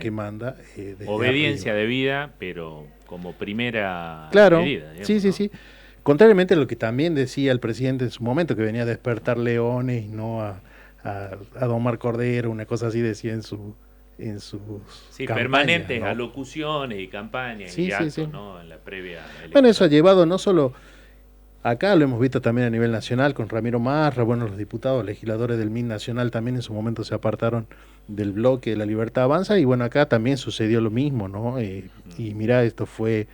que manda. Obediencia debida, pero como primera claro, medida. Digamos, sí, sí, ¿no? sí. Contrariamente a lo que también decía el presidente en su momento, que venía a despertar leones y no a domar cordero, una cosa así decía en sus Sí, campañas, permanentes ¿no? alocuciones y campañas y Sí, sí, sí. actos, ¿no? En la previa Bueno, eso ha electoral. llevado no solo acá, lo hemos visto también a nivel nacional con Ramiro Marra, bueno, los diputados, legisladores del MIN nacional también en su momento se apartaron del bloque de La Libertad Avanza y bueno, acá también sucedió lo mismo, ¿no? Y mira, esto fue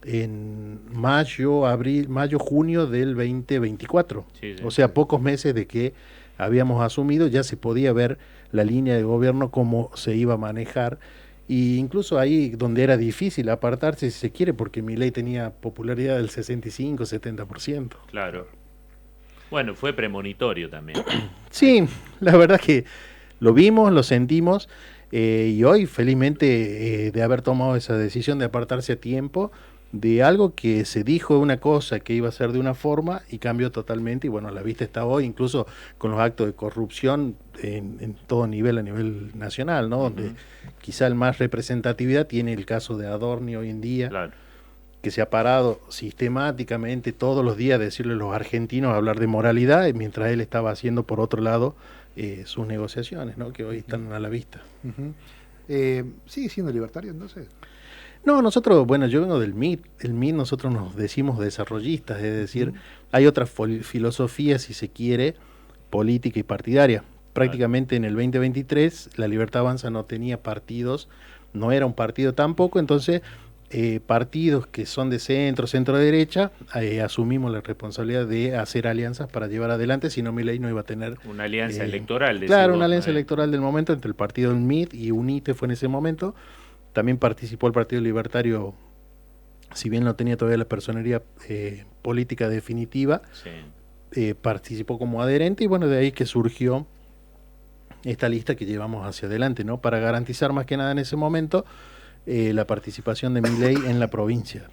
en mayo, junio del 2024. Sí, O sí. sea, pocos meses de que habíamos asumido, ya se podía ver la línea de gobierno, cómo se iba a manejar. Y incluso ahí donde era difícil apartarse, si se quiere, porque Milei tenía popularidad del 65-70%. Claro. Bueno, fue premonitorio también. Hay Sí, la verdad que lo vimos, lo sentimos, y hoy felizmente de haber tomado esa decisión de apartarse a tiempo de algo que se dijo una cosa que iba a ser de una forma y cambió totalmente y bueno, la vista está hoy, incluso con los actos de corrupción en todo nivel, a nivel nacional, ¿no? Donde Ujú, quizá el más representatividad tiene el caso de Adorni hoy en día, claro. que se ha parado sistemáticamente todos los días a decirle a los argentinos a hablar de moralidad, mientras él estaba haciendo por otro lado sus negociaciones, ¿no? Que hoy están a la vista. Ujú. ¿Sigue siendo libertario entonces? No, nosotros, bueno, yo vengo del MIT. El MIT nosotros nos decimos desarrollistas, es decir, Ujú. hay otra filosofía, si se quiere, política y partidaria. Claro. Prácticamente en el 2023 la Libertad Avanza no tenía partidos, no era un partido tampoco, entonces partidos que son de centro, centro-derecha, asumimos la responsabilidad de hacer alianzas para llevar adelante, si no Milei no iba a tener, Una alianza eh, electoral, decís claro, una vos, ¿no? alianza electoral del momento entre el partido del MIT y UNITE fue en ese momento. También participó el Partido Libertario, si bien no tenía todavía la personería política definitiva, Sí. participó como adherente y bueno, de ahí que surgió esta lista que llevamos hacia adelante, ¿no? Para garantizar más que nada en ese momento la participación de Milei en la provincia.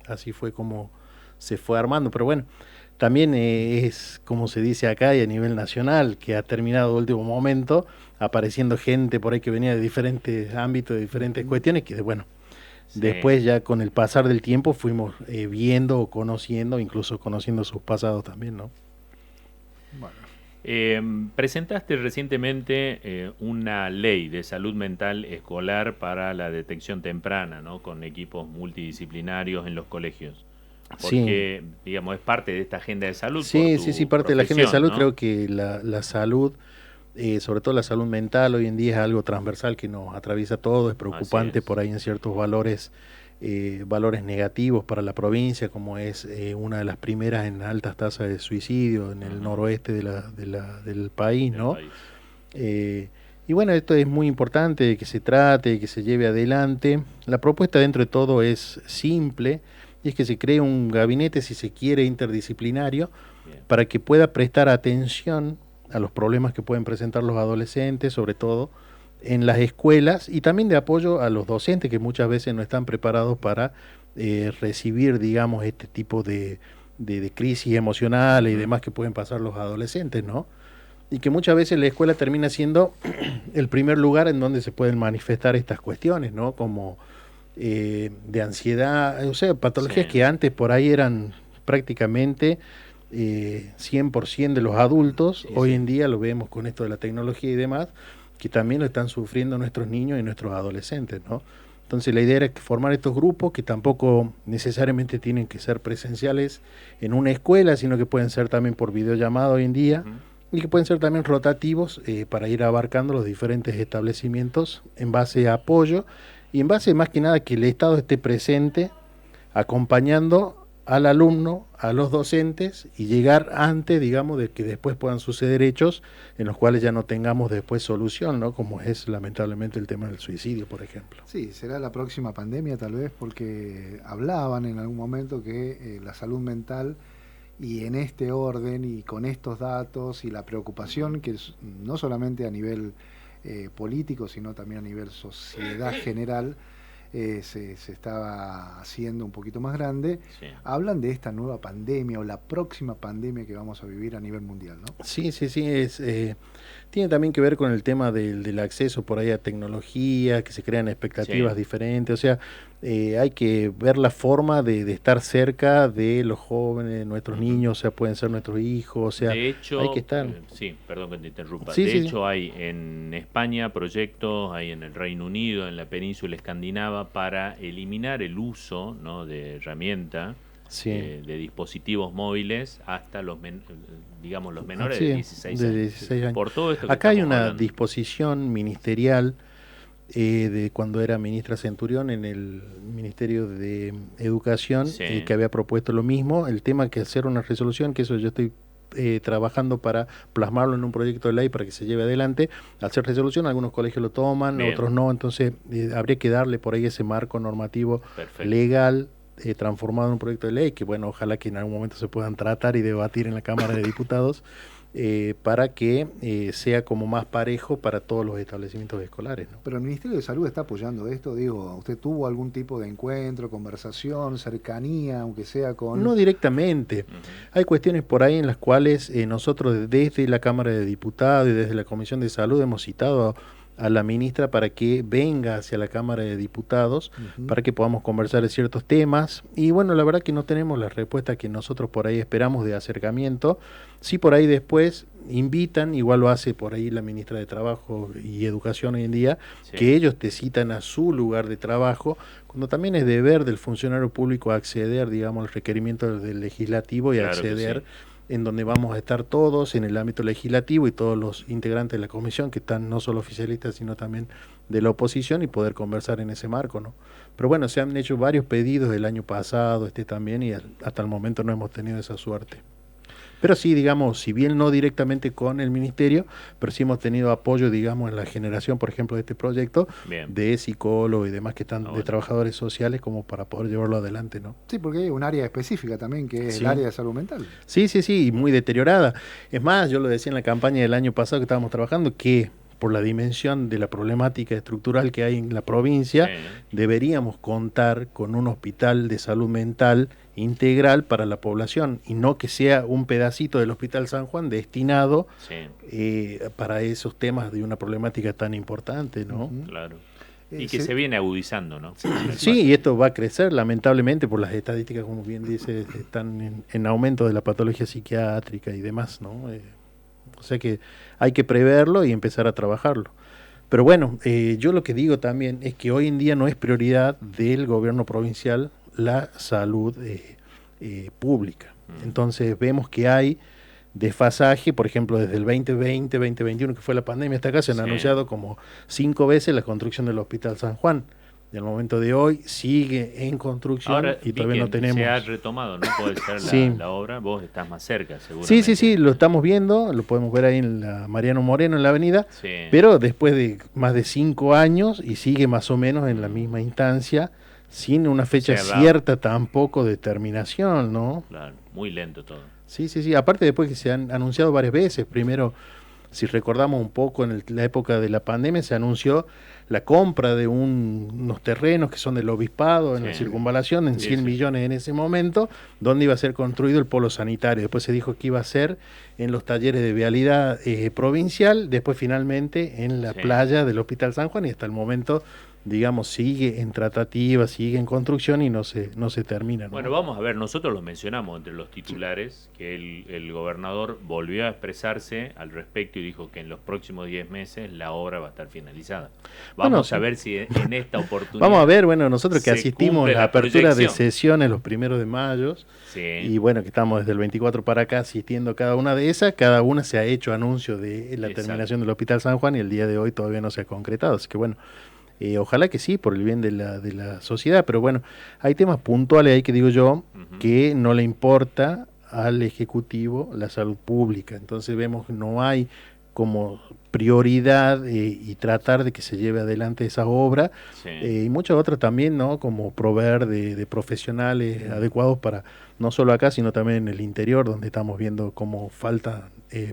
Así fue como se fue armando, pero bueno, también es como se dice acá y a nivel nacional, que ha terminado el último momento apareciendo gente por ahí que venía de diferentes ámbitos, de diferentes Ujú. cuestiones, que bueno, Sí. después ya con el pasar del tiempo fuimos viendo o conociendo, incluso conociendo sus pasados también, ¿no? Bueno. Presentaste recientemente una ley de salud mental escolar para la detección temprana, ¿no? Con equipos multidisciplinarios en los colegios. Sí, Porque, digamos, es parte de esta agenda de salud por sí, sí, sí, tu parte de la agenda de profesión, salud, ¿no? creo que la salud, sobre todo la salud mental, hoy en día es algo transversal que nos atraviesa todo, es Así preocupante por es. ahí en ciertos valores, valores negativos para la provincia, como es una de las primeras en altas tasas de suicidio en el Ujú, noroeste del país, del ¿no? país. Eh, y bueno, esto es muy importante que se trate, que se lleve adelante. La propuesta dentro de todo es simple, y es que se cree un gabinete, si se quiere, interdisciplinario, Bien. para que pueda prestar atención a los problemas que pueden presentar los adolescentes, sobre todo en las escuelas, y también de apoyo a los docentes que muchas veces no están preparados para recibir, digamos, este tipo de crisis emocionales y Ujú, demás que pueden pasar los adolescentes, ¿no? Y que muchas veces la escuela termina siendo el primer lugar en donde se pueden manifestar estas cuestiones, ¿no? Como de ansiedad, o sea, sí, patologías que antes por ahí eran prácticamente 100% de los adultos, sí, hoy sí. en día lo vemos con esto de la tecnología y demás, que también lo están sufriendo nuestros niños y nuestros adolescentes, ¿no? Entonces la idea era formar estos grupos que tampoco necesariamente tienen que ser presenciales en una escuela, sino que pueden ser también por videollamada hoy en día Ujú. y que pueden ser también rotativos para ir abarcando los diferentes establecimientos en base a apoyo y en base más que nada que el Estado esté presente acompañando al alumno, a los docentes y llegar antes, digamos, de que después puedan suceder hechos en los cuales ya no tengamos después solución, ¿no? Como es lamentablemente el tema del suicidio, por ejemplo. Sí, será la próxima pandemia tal vez porque hablaban en algún momento que la salud mental y en este orden y con estos datos y la Ujú. preocupación que es no solamente a nivel político sino también a nivel sociedad general se estaba haciendo un poquito más grande, Sí. hablan de esta nueva pandemia o la próxima pandemia que vamos a vivir a nivel mundial, ¿no? Sí, sí, sí, tiene también que ver con el tema del acceso por ahí a tecnología, que se crean expectativas Sí. diferentes, o sea, hay que ver la forma de estar cerca de los jóvenes, nuestros Ujú. niños, o sea, pueden ser nuestros hijos, o sea, De hay que hecho, estar... sí, perdón que te interrumpa. Sí, De sí, sí. hecho, hay en España proyectos, hay en el Reino Unido, en la península escandinava, para eliminar el uso, ¿no?, de herramienta, Sí. de dispositivos móviles hasta digamos, los menores de Sí, 16 de años. 16 años. Por todo esto que Acá hay estamos una hablando. disposición ministerial de cuando era ministra Centurión en el Ministerio de Educación, Sí. que había propuesto lo mismo, el tema que hacer una resolución, que eso yo estoy trabajando para plasmarlo en un proyecto de ley para que se lleve adelante. Al hacer resolución, algunos colegios lo toman, Bien. otros no, entonces habría que darle por ahí ese marco normativo Perfecto. legal transformado en un proyecto de ley, que bueno, ojalá que en algún momento se puedan tratar y debatir en la Cámara de Diputados, para que sea como más parejo para todos los establecimientos escolares, ¿no? Pero el Ministerio de Salud está apoyando esto, digo, ¿usted tuvo algún tipo de encuentro, conversación, cercanía, aunque sea con... No directamente. Ujú. Hay cuestiones por ahí en las cuales nosotros desde la Cámara de Diputados y desde la Comisión de Salud hemos citado a la ministra para que venga hacia la Cámara de Diputados Ujú. para que podamos conversar de ciertos temas. Y bueno, la verdad que no tenemos la respuesta que nosotros por ahí esperamos de acercamiento. Sí, por ahí después invitan, igual lo hace por ahí la ministra de Trabajo y Educación hoy en día, Sí. que ellos te citan a su lugar de trabajo, cuando también es deber del funcionario público acceder, digamos, al requerimiento del legislativo y Claro que acceder sí. en donde vamos a estar todos en el ámbito legislativo y todos los integrantes de la comisión que están no solo oficialistas sino también de la oposición y poder conversar en ese marco, ¿no? Pero bueno, se han hecho varios pedidos el año pasado, también, y hasta el momento no hemos tenido esa suerte. Pero sí, digamos, si bien no directamente con el ministerio, pero sí hemos tenido apoyo, digamos, en la generación, por ejemplo, de este proyecto, Bien. de psicólogos y demás que están, Ah, de bueno. trabajadores sociales, como para poder llevarlo adelante, ¿no? Sí, porque hay un área específica también que es Sí. el área de salud mental. Sí, sí, sí, y muy deteriorada. Es más, yo lo decía en la campaña del año pasado que estábamos trabajando, que por la dimensión de la problemática estructural que hay en la provincia, Sí. deberíamos contar con un hospital de salud mental integral para la población y no que sea un pedacito del Hospital San Juan destinado Sí, para esos temas de una problemática tan importante, ¿no? Ujú. claro. Y que Se- se viene agudizando, ¿no? Sí, y esto va a crecer, lamentablemente, por las estadísticas, como bien dice, están en aumento de la patología psiquiátrica y demás, ¿no? O sea que hay que preverlo y empezar a trabajarlo. Pero bueno, yo lo que digo también es que hoy en día no es prioridad del gobierno provincial la salud pública. Entonces vemos que hay desfasaje, por ejemplo, desde el 2020, 2021, que fue la pandemia, hasta acá se han Sí. anunciado como 5 veces la construcción del Hospital San Juan. Y al momento de hoy sigue en construcción Ahora y vi todavía que no tenemos... se ha retomado, ¿no? Puede ser Sí. la obra. Vos estás más cerca, seguramente. Sí, sí, sí, lo estamos viendo, lo podemos ver ahí en la Mariano Moreno, en la avenida, Sí. pero después de más de 5 años y sigue más o menos en la misma instancia, sin una fecha Cerrado. cierta tampoco de terminación, ¿no? Claro, muy lento todo. Sí, sí, sí, aparte después que se han anunciado varias veces, primero, si recordamos un poco en la época de la pandemia, se anunció la compra de unos terrenos que son del obispado en la Sí. circunvalación en Sí, 100 sí. millones en ese momento, donde iba a ser construido el polo sanitario. Después se dijo que iba a ser en los talleres de vialidad provincial, después finalmente en la Sí. playa del Hospital San Juan y hasta el momento, digamos, sigue en tratativa, sigue en construcción y no se termina, ¿no? Bueno, vamos a ver, nosotros lo mencionamos entre los titulares, que el gobernador volvió a expresarse al respecto y dijo que en los próximos 10 meses la obra va a estar finalizada. Bueno, Vamos sí. a ver si en esta oportunidad... Vamos a ver, bueno, nosotros que se asistimos cumple a la la apertura de proyección. sesiones los 1 de mayo, Sí. y bueno, que estamos desde el 24 para acá asistiendo a cada una de esas, cada una se ha hecho anuncio de la Exacto. terminación del Hospital San Juan y el día de hoy todavía no se ha concretado, así que bueno, ojalá que sí, por el bien de la sociedad, pero bueno, hay temas puntuales ahí que digo yo, Ujú. que no le importa al Ejecutivo la salud pública, entonces vemos que no hay como prioridad y tratar de que se lleve adelante esa obra, Sí. y muchas otras también, ¿no? Como proveer de profesionales adecuados para no solo acá, sino también en el interior, donde estamos viendo cómo faltan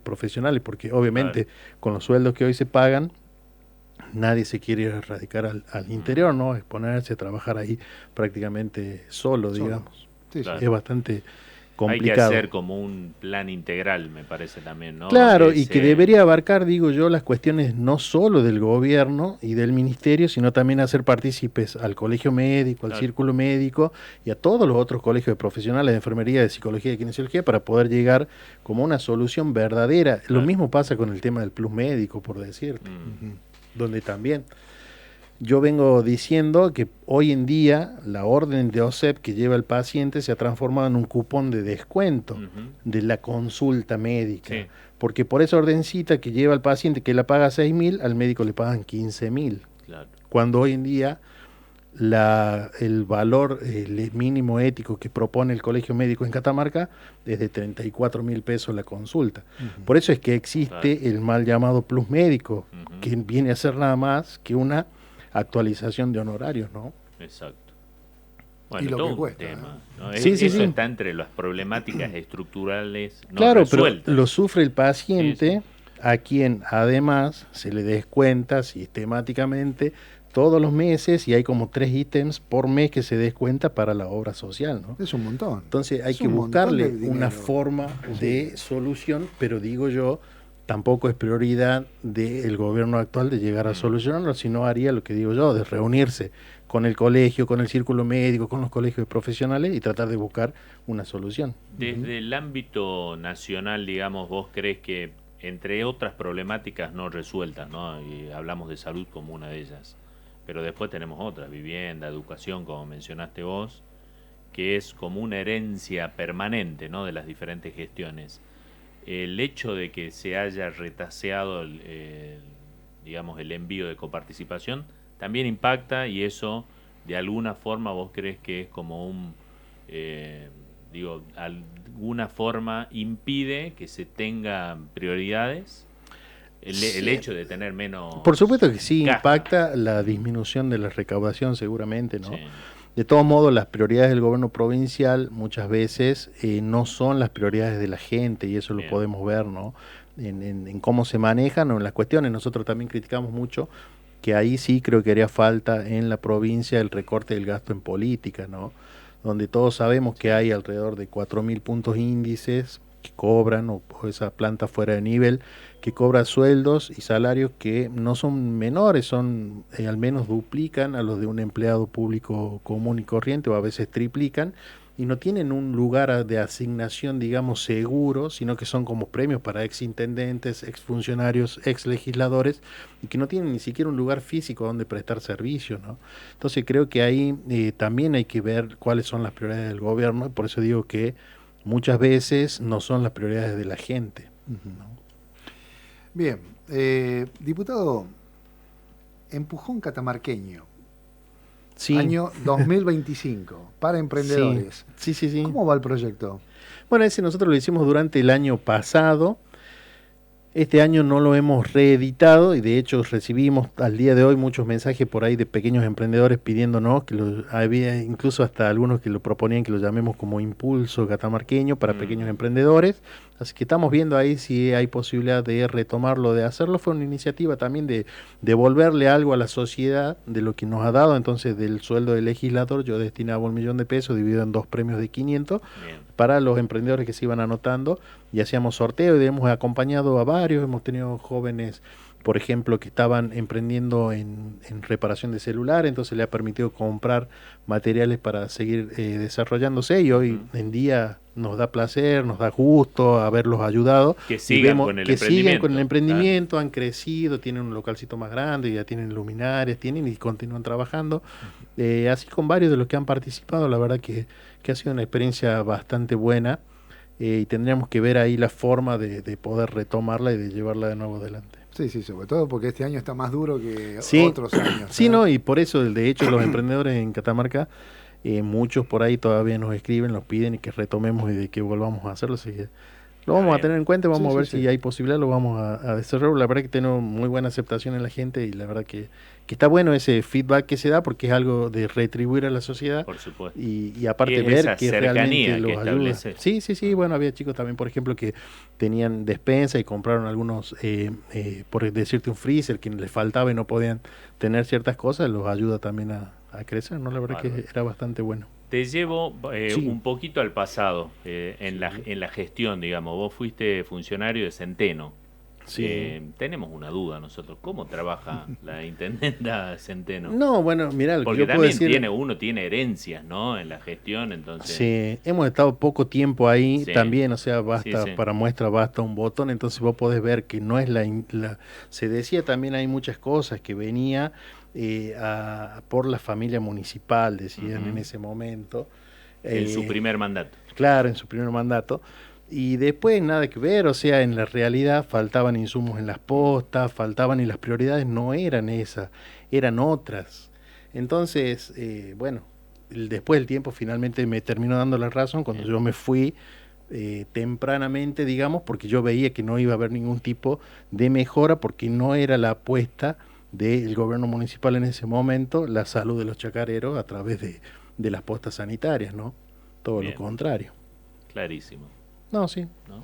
profesionales, porque obviamente con los sueldos que hoy se pagan, nadie se quiere erradicar al interior, ¿no? Exponerse a trabajar ahí prácticamente solo, digamos. Sí, Claro. Es bastante Hay que complicado. hacer como un plan integral, me parece también, ¿no? Claro, Donde y que se- debería abarcar, digo yo, las cuestiones no solo del gobierno y del ministerio, sino también hacer partícipes al colegio médico, al Claro. círculo médico y a todos los otros colegios de profesionales de enfermería, de psicología y de kinesiología para poder llegar como una solución verdadera. Lo Claro. mismo pasa con el tema del plus médico, por decirte, Mm, donde también yo vengo diciendo que hoy en día la orden de OSEP que lleva el paciente se ha transformado en un cupón de descuento ujú, de la consulta médica. Sí. Porque por esa ordencita que lleva el paciente que la paga 6.000, al médico le pagan 15.000. Claro. Cuando hoy en día el valor mínimo ético que propone el Colegio Médico en Catamarca es de 34.000 pesos la consulta. Por eso es que existe el mal llamado plus médico, Ujú. que viene a ser nada más que una actualización de honorarios, ¿no? Exacto. Y Bueno, lo todo que un cuesta, tema, ¿no? Sí, sí, Eso sí. está entre las problemáticas estructurales no Claro, resueltas. pero lo sufre el paciente, Sí, a quien además se le descuenta sistemáticamente todos los meses y hay como 3 ítems por mes que se descuenta para la obra social, ¿no? Es un montón. Entonces hay Es que un montón buscarle de una dinero. forma de solución, pero digo yo, tampoco es prioridad del gobierno actual de llegar a solucionarlo, sino haría lo que digo yo, de reunirse con el colegio, con el círculo médico, con los colegios profesionales y tratar de buscar una solución. Desde el ámbito nacional, digamos, vos crees que, entre otras problemáticas no resueltas, ¿no? Y hablamos de salud como una de ellas, pero después tenemos otras, vivienda, educación, como mencionaste vos, que es como una herencia permanente, ¿no? De las diferentes gestiones. El hecho de que se haya retaseado digamos, el envío de coparticipación también impacta, y eso de alguna forma vos crees que es como alguna forma impide que se tengan prioridades, el Sí. hecho de tener menos Por supuesto que sí caja. impacta la disminución de la recaudación seguramente, ¿no? Sí, De todos modos, las prioridades del gobierno provincial muchas veces no son las prioridades de la gente, y eso Bien. lo podemos ver, ¿no? En cómo se manejan o en las cuestiones. Nosotros también criticamos mucho que ahí sí creo que haría falta en la provincia el recorte del gasto en política, ¿no? Donde todos sabemos que hay alrededor de 4.000 puntos índices que cobran, o esa planta fuera de nivel, que cobra sueldos y salarios que no son menores, son al menos duplican a los de un empleado público común y corriente, o a veces triplican, y no tienen un lugar de asignación, digamos, seguro, sino que son como premios para exintendentes, exfuncionarios, exlegisladores, y que no tienen ni siquiera un lugar físico donde prestar servicio, ¿no? Entonces creo que ahí también hay que ver cuáles son las prioridades del gobierno, y por eso digo que muchas veces no son las prioridades de la gente, ¿no? Bien, diputado, empujón catamarqueño, Sí. año 2025, para emprendedores. Sí, sí, sí. ¿Cómo va el proyecto? Bueno, ese nosotros lo hicimos durante el año pasado. Este año no lo hemos reeditado, y de hecho recibimos al día de hoy muchos mensajes por ahí de pequeños emprendedores pidiéndonos, había incluso hasta algunos que lo proponían que lo llamemos como impulso catamarqueño para pequeños emprendedores. Así que estamos viendo ahí si hay posibilidad de retomarlo, de hacerlo. Fue una iniciativa también de devolverle algo a la sociedad de lo que nos ha dado. Entonces, del sueldo del legislador yo destinaba 1.000.000 de pesos dividido en 2 premios de 500 bien. para los emprendedores que se iban anotando, y hacíamos sorteo y hemos acompañado a varios. Hemos tenido jóvenes, por ejemplo, que estaban emprendiendo en reparación de celular, entonces le ha permitido comprar materiales para seguir desarrollándose, y hoy en día nos da placer, nos da gusto haberlos ayudado. Que Y sigan vemos con el que siguen con el emprendimiento, emprendimiento, han crecido, tienen un localcito más grande, ya tienen luminarias, tienen y continúan trabajando. Así con varios de los que han participado, la verdad que ha sido una experiencia bastante buena, y tendríamos que ver ahí la forma de poder retomarla y de llevarla de nuevo adelante. Sí, sí, sobre todo porque este año está más duro que Sí, otros años. sí, no, y por eso, de hecho, los emprendedores en Catamarca, muchos por ahí todavía nos escriben, nos piden y que retomemos y de que volvamos a hacerlo, así que Lo vamos Está a tener bien. en cuenta, vamos Sí, a ver sí, si sí. hay posibilidad, lo vamos a desarrollar. La verdad que tenemos muy buena aceptación en la gente y la verdad que está bueno ese feedback que se da porque es algo de retribuir a la sociedad Por supuesto. y Y aparte es ver esa que realmente cercanía que los ayuda. establece. Sí, sí, sí, bueno, había chicos también, por ejemplo, que tenían despensa y compraron algunos, por decirte un freezer que les faltaba y no podían tener ciertas cosas, los ayuda también a crecer, ¿no? La verdad que Bárbaro. era bastante bueno. Te llevo Sí, un poquito al pasado, sí, en la gestión, digamos. Vos fuiste funcionario de Centeno. sí. Tenemos una duda nosotros. ¿Cómo trabaja la intendenta Centeno? No, bueno, mira, lo que Porque yo puedo también decir, uno tiene herencias, ¿no? En la gestión, entonces. sí, hemos estado poco tiempo ahí Sí, también, o sea, sí, basta, sí. para muestra basta un botón, entonces vos podés ver que no es se decía también hay muchas cosas que venía por la familia municipal, decían en Ujú. ese momento. En su Eh, primer mandato. claro, en su primer mandato. Y después nada que ver, o sea, en la realidad faltaban insumos en las postas, faltaban y las prioridades no eran esas, eran otras. Entonces, bueno, después del tiempo finalmente me terminó dando la razón cuando Bien. yo me fui tempranamente, digamos, porque yo veía que no iba a haber ningún tipo de mejora porque no era la apuesta del gobierno municipal en ese momento, la salud de los chacareros a través de las postas sanitarias, ¿no? Todo lo Bien. contrario. Clarísimo, No, sí. ¿no?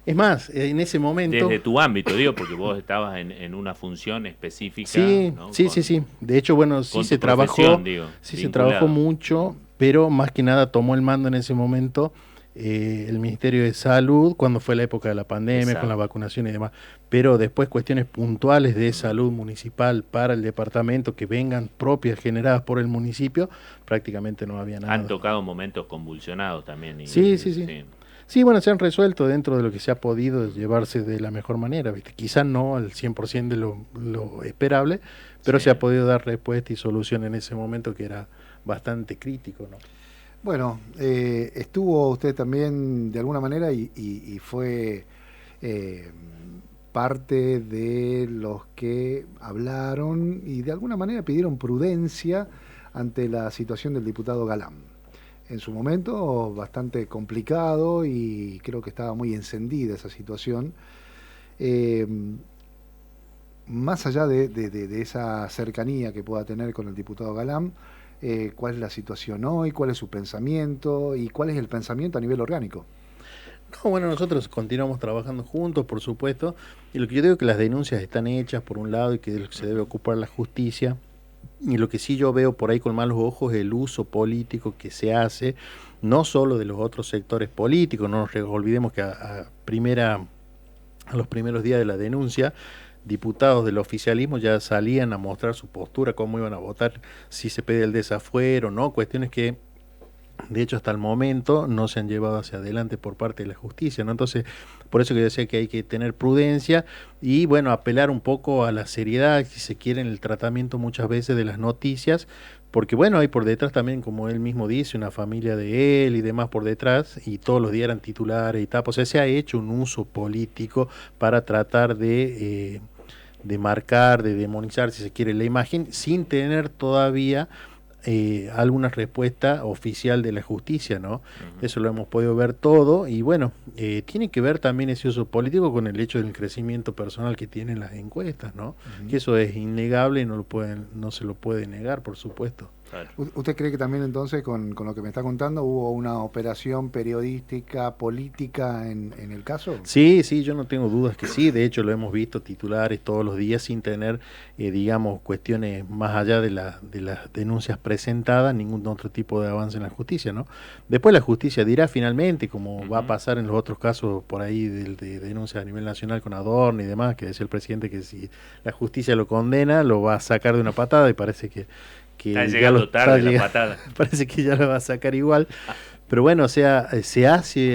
Es más, en ese momento, Desde tu ámbito, digo, porque vos estabas en una función específica, sí, ¿no? sí, sí, sí. De hecho, bueno, sí Con se tu profesión, trabajó, digo, sí se trabajó vinculado. mucho, pero más que nada tomó el mando en ese momento el Ministerio de Salud cuando fue la época de la pandemia, con la Exacto. vacunación y demás. Pero después cuestiones puntuales de Mm. salud municipal para el departamento que vengan propias generadas por el municipio, prácticamente no había nada. Han tocado momentos convulsionados también. Sí, sí, sí. Sí, bueno, se han resuelto dentro de lo que se ha podido llevarse de la mejor manera, ¿viste? Quizás no al 100% de lo esperable, pero Sí. se ha podido dar respuesta y solución en ese momento que era bastante crítico, ¿no? Bueno, estuvo usted también de alguna manera y fue eh, parte de los que hablaron y de alguna manera pidieron prudencia ante la situación del diputado Galán. En su momento bastante complicado y creo que estaba muy encendida esa situación. Eh, Más allá de esa cercanía que pueda tener con el diputado Galán, ¿cuál es la situación hoy? ¿Cuál es su pensamiento? ¿Y cuál es el pensamiento a nivel orgánico? No, bueno, nosotros continuamos trabajando juntos, por supuesto, y lo que yo digo es que las denuncias están hechas por un lado y que de lo que se debe ocupar la justicia, y lo que sí yo veo por ahí con malos ojos es el uso político que se hace, no solo de los otros sectores políticos, no nos olvidemos que a los primeros días de la denuncia, diputados del oficialismo ya salían a mostrar su postura, cómo iban a votar, si se pedía el desafuero, ¿no? Cuestiones que de hecho hasta el momento no se han llevado hacia adelante por parte de la justicia, ¿no? Entonces, por eso que yo decía que hay que tener prudencia y bueno, apelar un poco a la seriedad, si se quiere, en el tratamiento muchas veces de las noticias, porque bueno, hay por detrás también, como él mismo dice, una familia de él y demás por detrás, y todos los días eran titulares y tal, o sea, se ha hecho un uso político para tratar de marcar, de demonizar, si se quiere, la imagen, sin tener todavía alguna respuesta oficial de la justicia, ¿no? Ujú. Eso lo hemos podido ver todo y bueno, tiene que ver también ese uso político con el hecho del crecimiento personal que tienen las encuestas, ¿no? Que eso es innegable y no se lo puede negar, por supuesto. Claro. ¿Usted cree que también entonces, con lo que me está contando, hubo una operación periodística, política en el caso? Sí, sí, yo no tengo dudas que sí, de hecho lo hemos visto titulares todos los días sin tener, digamos, cuestiones más allá de las denuncias presentadas, ningún otro tipo de avance en la justicia, ¿no? Después la justicia dirá finalmente, como va a Ujú. pasar en los otros casos por ahí de denuncias a nivel nacional con Adorno y demás, que decía el presidente que si la justicia lo condena, lo va a sacar de una patada y parece que Está ya lo llegando tarde la patada. parece que ya lo va a sacar igual. Pero bueno, o sea,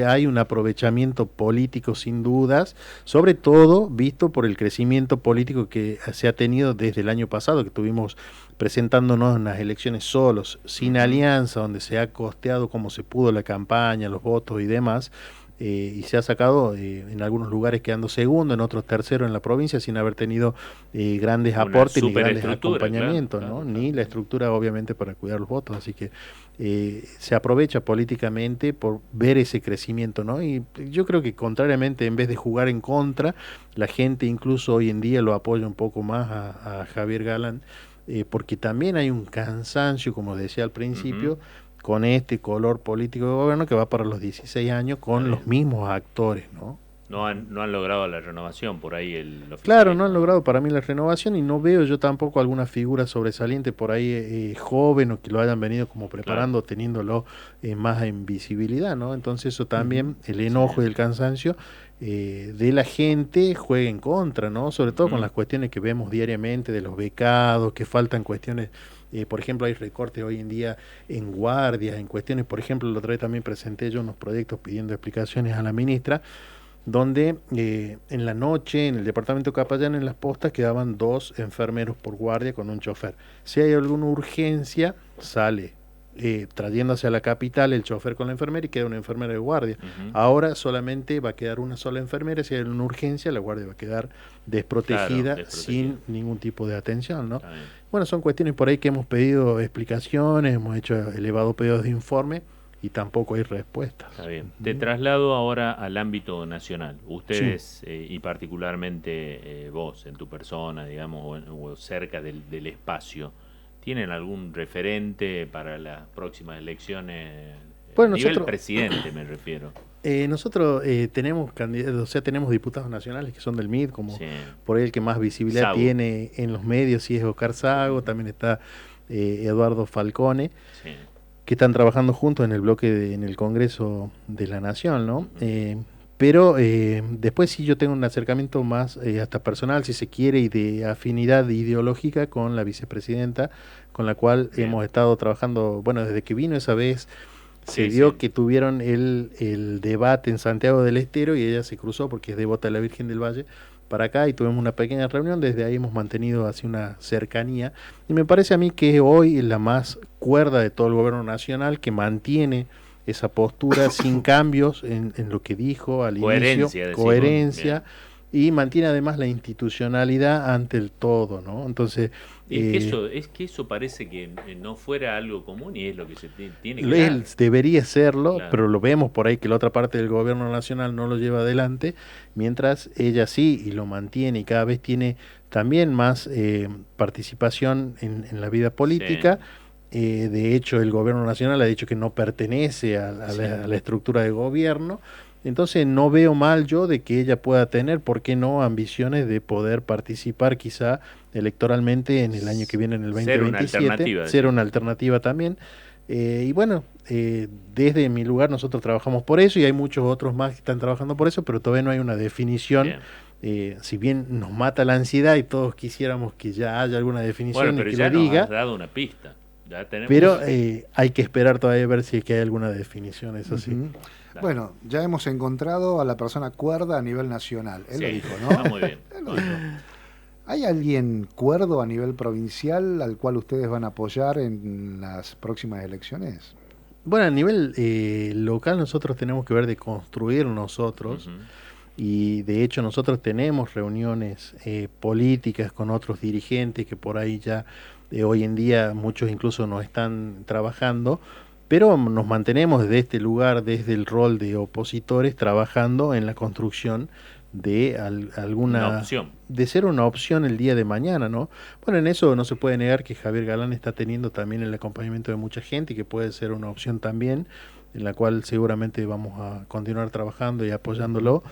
hay un aprovechamiento político sin dudas, sobre todo visto por el crecimiento político que se ha tenido desde el año pasado, que tuvimos presentándonos en las elecciones solos, sin Ujú. alianza, donde se ha costeado como se pudo la campaña, los votos y demás. y se ha sacado en algunos lugares quedando segundo, en otros tercero en la provincia, sin haber tenido grandes Una aportes ni grandes superestructura, acompañamientos, claro, ¿no? claro, Ni la estructura obviamente para cuidar los votos, así que se aprovecha políticamente por ver ese crecimiento, ¿no? Y yo creo que contrariamente, en vez de jugar en contra, la gente incluso hoy en día lo apoya un poco más a Javier Galán, porque también hay un cansancio, como decía al Ujú. principio, con este color político de gobierno que va para los 16 años Está con los bien. mismos actores, ¿no? No han logrado la renovación por ahí el Claro, no han oficialismo, ¿no? logrado para mí la renovación y no veo yo tampoco alguna figura sobresaliente por ahí joven o que lo hayan venido como Claro. preparando, teniéndolo más en visibilidad, ¿no? Entonces eso Ujú. también, el Sí. enojo y el cansancio de la gente juega en contra, ¿no? Sobre todo con Ujú. las cuestiones que vemos diariamente de los becados, que faltan cuestiones, por ejemplo, hay recortes hoy en día en guardias, en cuestiones, por ejemplo, la otra vez también presenté yo unos proyectos pidiendo explicaciones a la ministra donde en la noche en el departamento Capayán en Las Postas quedaban 2 enfermeros por guardia con un chofer. Si hay alguna urgencia, sale trayéndose a la capital el chofer con la enfermera y queda una enfermera de guardia. Ujú. Ahora solamente va a quedar una sola enfermera, si hay una urgencia la guardia va a quedar Claro, desprotegida desprotegido. sin ningún tipo de atención, ¿no? Está bien. Bueno, son cuestiones por ahí que hemos pedido explicaciones, hemos hecho elevados pedidos de informe y tampoco hay respuestas. Está bien. Te Ujú. traslado ahora al ámbito nacional. Sí. Ustedes, y particularmente vos, en tu persona, digamos, o cerca del espacio, ¿tienen algún referente para las próximas elecciones? A Bueno, nivel nosotros presidente, me refiero. Nosotros tenemos candidatos, o sea, tenemos diputados nacionales que son del MID, como Sí. por ahí el que más visibilidad Sago. tiene en los medios, sí es Oscar Sago, también está Eduardo Falcone, Sí. que están trabajando juntos en el bloque en el Congreso de la Nación, ¿no? Ujú. Pero después sí yo tengo un acercamiento más hasta personal, si se quiere, y de afinidad ideológica con la vicepresidenta, con la cual Bien. hemos estado trabajando, bueno, desde que vino esa vez se Sí, dio sí. que tuvieron el debate en Santiago del Estero y ella se cruzó porque es devota de la Virgen del Valle para acá y tuvimos una pequeña reunión, desde ahí hemos mantenido así una cercanía y me parece a mí que hoy es la más cuerda de todo el gobierno nacional que mantiene esa postura sin cambios en lo que dijo al inicio, Coherencia, decimos. Bien. coherencia y mantiene además la institucionalidad ante el todo, ¿no? Entonces, Es que eso parece que no fuera algo común y es lo que se tiene que dar. él debería serlo, Claro. pero lo vemos por ahí que la otra parte del gobierno nacional no lo lleva adelante, mientras ella sí y lo mantiene y cada vez tiene también más participación en la vida Sí, política. De hecho, el gobierno nacional ha dicho que no pertenece sí. a la estructura de gobierno. Entonces no veo mal yo de que ella pueda tener, ¿por qué no?, ambiciones de poder participar quizá electoralmente en el año que viene, en el Ser una 2027, alternativa, ser decís. una alternativa también. Y bueno, desde mi lugar nosotros trabajamos por eso y hay muchos otros más que están trabajando por eso, pero todavía no hay una definición. Bien. Si bien nos mata la ansiedad y todos quisiéramos que ya haya alguna Bueno, definición y pero que ya lo nos has diga, dado una pista. Ya tenemos pero una. hay que esperar todavía a ver si es que hay alguna definición, eso sí. Ujú. Dale. Bueno, ya hemos encontrado a la persona cuerda a nivel nacional. Él lo Sí, dijo, está ¿no? muy bien. Él lo dijo. ¿Hay alguien cuerdo a nivel provincial al cual ustedes van a apoyar en las próximas elecciones? Bueno, a nivel local nosotros tenemos que ver de construir nosotros. Ujú. Y de hecho nosotros tenemos reuniones políticas con otros dirigentes que por ahí ya hoy en día muchos incluso no están trabajando, pero nos mantenemos desde este lugar, desde el rol de opositores, trabajando en la construcción de Una alguna, opción. de ser una opción el día de mañana, ¿no? Bueno, en eso no se puede negar que Javier Galán está teniendo también el acompañamiento de mucha gente y que puede ser una opción también, en la cual seguramente vamos a continuar trabajando y apoyándolo.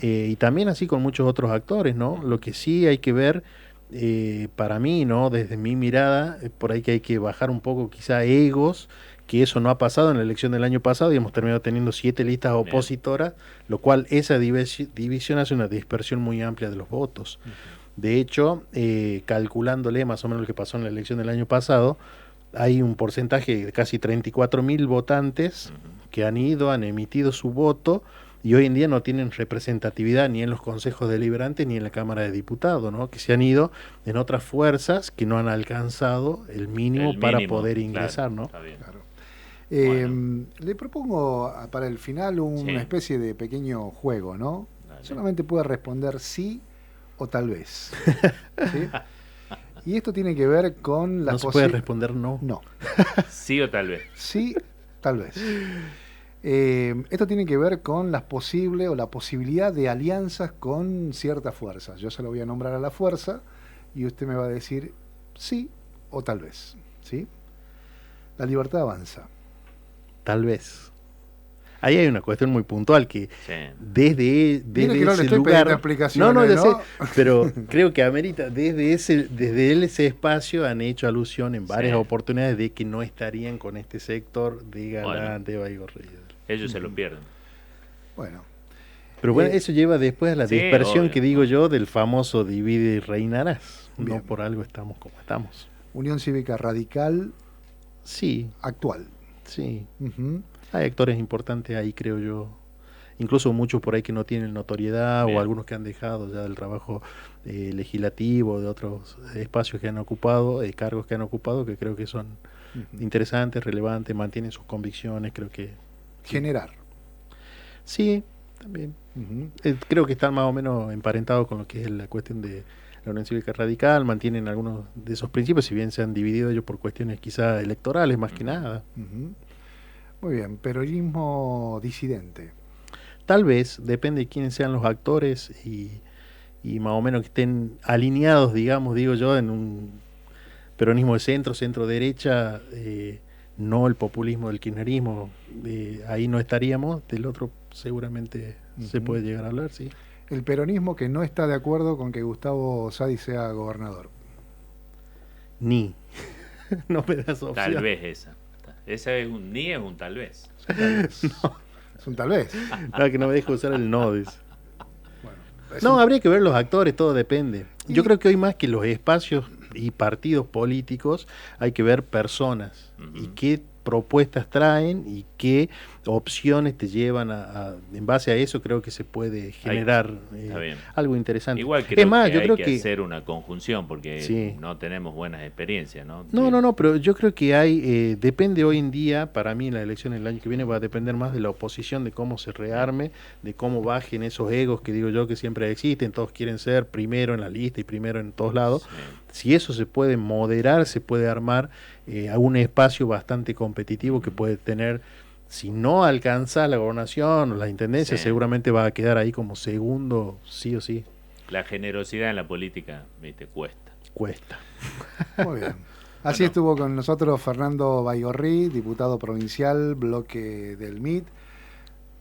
Y también así con muchos otros actores, ¿no? Lo que sí hay que ver, para mí, ¿no? Desde mi mirada, por ahí que hay que bajar un poco quizá egos, que eso no ha pasado en la elección del año pasado y hemos terminado teniendo 7 listas Bien. opositoras, lo cual esa división hace una dispersión muy amplia de los votos. De hecho, calculándole más o menos lo que pasó en la elección del año pasado, hay un porcentaje de casi 34.000 votantes Ujú. que han ido, han emitido su voto y hoy en día no tienen representatividad ni en los consejos deliberantes ni en la Cámara de Diputados, ¿no? Que se han ido en otras fuerzas que no han alcanzado el mínimo El para mínimo, poder claro, ingresar, ¿no? está bien. Claro. Le propongo para el final una especie de pequeño juego, ¿no? Dale. Solamente puede responder sí o tal vez. ¿Sí? Y esto tiene que ver con la No se puede responder no. No. Sí o tal vez. Sí, tal vez. Esto tiene que ver con la posibilidad de alianzas con ciertas fuerzas. Yo se lo voy a nombrar a la fuerza y usted me va a decir sí o tal vez. ¿Sí? La libertad avanza. Tal vez. Ahí hay una cuestión muy puntual que desde que no ese le estoy lugar, explicaciones, no, ya ¿no? sé, pero creo que amerita, desde ese espacio han hecho alusión en varias oportunidades de que no estarían con este sector de Galán, de Baigorri. Ellos se lo pierden. Bueno. Pero bueno, eso lleva después a la dispersión que digo yo del famoso divide y reinarás. Bien. No por algo estamos como estamos. Unión Cívica Radical. Sí. Actual. Sí. Hay actores importantes ahí, creo yo. Incluso muchos por ahí que no tienen notoriedad. Bien. O algunos que han dejado ya del trabajo legislativo, de otros espacios que han ocupado, cargos que han ocupado, que creo que son interesantes, relevantes, mantienen sus convicciones, creo que... Generar. Sí, también. Creo que están más o menos emparentados con lo que es la cuestión de la Unión Cívica Radical, mantienen algunos de esos principios, si bien se han dividido ellos por cuestiones quizá electorales más que nada. Muy bien, peronismo disidente. Tal vez, depende de quiénes sean los actores y más o menos que estén alineados, digamos, digo yo, en un peronismo de centro-derecha, no el populismo del kirchnerismo, ahí no estaríamos, del otro seguramente se puede llegar a hablar, sí. El peronismo que no está de acuerdo con que Gustavo Sadi sea gobernador. Ni. No me das opción. Tal vez esa. Esa es un ni, es un tal vez. Tal vez. No. Es un tal vez. No, que no me deje usar el no. Dice. Bueno, habría que ver los actores, todo depende. Yo creo que hoy más que los espacios y partidos políticos hay que ver personas y qué propuestas traen y qué opciones te llevan en base a eso creo que se puede generar algo interesante. Igual creo que hay que hacer una conjunción porque no tenemos buenas experiencias, ¿no? No, pero yo creo que hay, depende hoy en día, para mí la elección el año que viene va a depender más de la oposición, de cómo se rearme, de cómo bajen esos egos que digo yo que siempre existen, todos quieren ser primero en la lista y primero en todos lados. Si eso se puede moderar, se puede armar un espacio bastante competitivo que puede tener, si no alcanza la gobernación o la intendencia, seguramente va a quedar ahí como segundo, sí o sí. La generosidad en la política, viste, cuesta. Muy bien. Así estuvo con nosotros Fernando Baigorri, diputado provincial, bloque del MIT.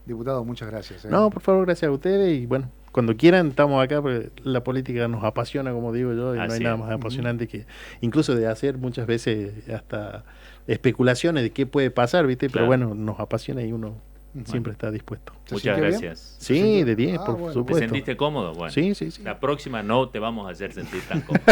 Diputado, muchas gracias. No, por favor, gracias a ustedes y bueno, cuando quieran estamos acá porque la política nos apasiona, como digo yo, y no hay nada más apasionante que incluso de hacer muchas veces hasta especulaciones de qué puede pasar, ¿viste? Pero bueno, nos apasiona y uno siempre está dispuesto. Muchas gracias. Sí, de 10, por supuesto. ¿Te sentiste cómodo? Bueno, sí. La próxima no te vamos a hacer sentir tan cómodo.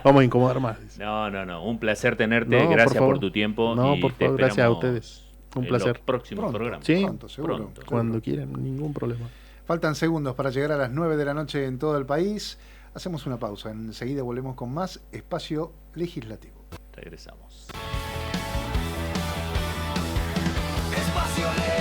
Vamos a incomodar más. No. Un placer tenerte. Gracias por tu tiempo. No, por favor, gracias a ustedes. Un placer. Próximo programa. Sí, pronto, seguro. Cuando quieran, ningún problema. Faltan segundos para llegar a las 9 de la noche en todo el país. Hacemos una pausa. Enseguida volvemos con más Espacio Legislativo. Regresamos. Espacio Legislativo.